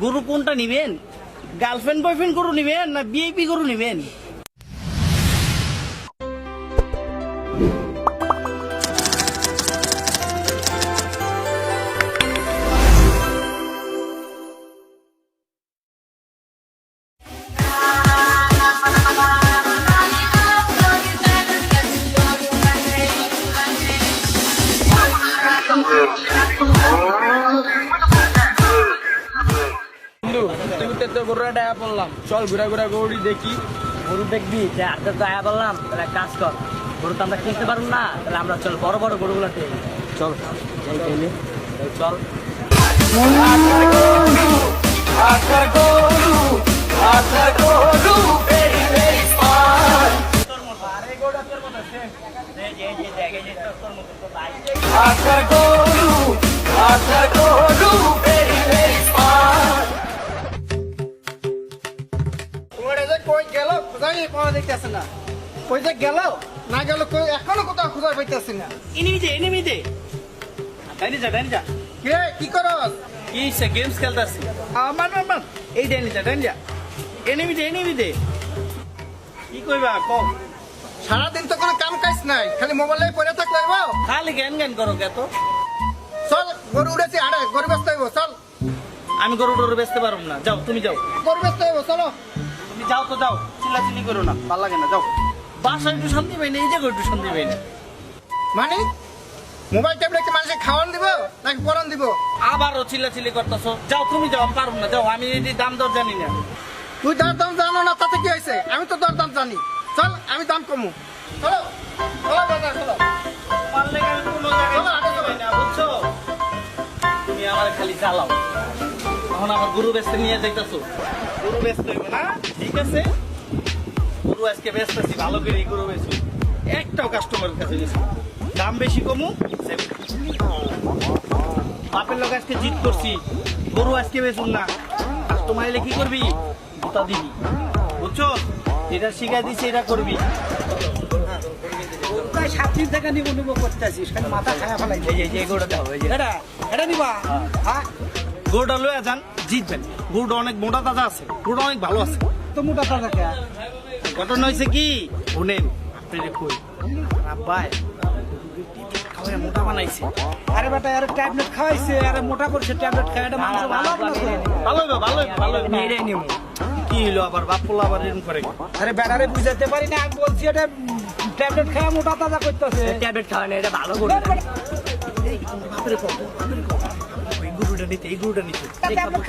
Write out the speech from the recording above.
গরু কোনটা নিবেন? গার্লফ্রেন্ড বয়ফ্রেন্ড গরু নিবেন না বিআইপি গরু নিবেন? চল ঘুরা ঘুরা গরুটি দেখি। গরু দেখবি যে আজকে তো আয়া বললাম, তাহলে এক কাজ কর, গরু তো আমরা কিনতে পারবো না, তাহলে আমরা চল বড় বড় গরুগুলোতে চল চল। কই গেল খুঁজাই পাওয়া যাইতেছে না। কই যে গেল না গেল কই এখনো কোথাও খুঁজা পাইতেছি না। এনিমি দে ডাইনি যা কে কি করস? কি সে গেমস খেলতাছি। আমার এই ডাইনি যা এনিমি দে কি কইবা কম। সারাদিন তো কোনো কাম কাজ নাই, খালি মোবাইলে পড়ে থাকলে হইব? খালি জ্ঞান করো কে তো। চল গরু উড়েছি আরে গরু বেচতে হইব। চল আমি গরু টরু বেচতে পারবো না, যাও তুমি যাও। গরু বেচতে হইব চলো। তুমি যাও তো যাও, চিল্লাচিল্লি করো না, ভালো লাগে না, যাও। বাসায় একটু শান্তি পাই না, এই জায়গায় একটু শান্তি পাই না। মানে মোবাইল ট্যাবলেট কি মানুষকে খাওয়ান দিব নাকি পরান দিব? আবারও চিল্লাচিল্লি করতেছো, যাও তুমি যাও, আমি পারবো না, যাও। আমি এই দাম দর জানি না। তুই দরদাম জানো না তাতে কি হয়েছে? আমি তো দরদাম জানি। চল আমি দাম কমু। চলো চলো বাজার চলো। পারলে আমি কোনো জায়গায় শান্তি পাই না, বুঝছো? তুমি আমার খালি চালাও। এখন আমার গরু বেচতে নিয়ে যাইতেছো, গরু বেচতে হইব না, ঠিক আছে? গরু আজকে বেচতেছি, ভালো করে গরু বেচি। একটাও কাস্টমারের কাছে গেছি, দাম বেশি কমু। বাপের লোক আজকে জিত করছি, গরু আজকে বেচুন না। কাস্টমার এলে কি করবি? জুতা দিবি, বুঝছো? যেটা শিখাই দিচ্ছি এটা করবি। প্রায় 7 টাকা নিব করতেছিস, খালি মাথা খায়া ফেলাই। এই যে গরুটা দাও, এই যে এটা নিবা? হ্যাঁ গরুটা লয়ে যান, জিতবেন। গরুটা অনেক মোটা তাজা আছে, গরুটা অনেক ভালো আছে। তো মোটা তাজা কে? ঘটনা হয়েছে কি শুনেন, আপনাদের কই আব্বাই খাওয়া মোটা বানাইছে। আরে বেটা আরে ট্যাবলেট খাওয়াইছে, আরে মোটা করছে ট্যাবলেট খায়, এটা মানুষ ভালো হবে না তো? ভালো কি হইলো আবার বাপ পোলা আবার এরকম করে? আরে বেটারে বুঝাতে পারি না, আমি বলছি এটা ট্যাবলেট খাওয়া মোটা তাজা করতেছে। ট্যাবলেট খাওয়া না, এটা ভালো গরু। এই গরুটা নিতে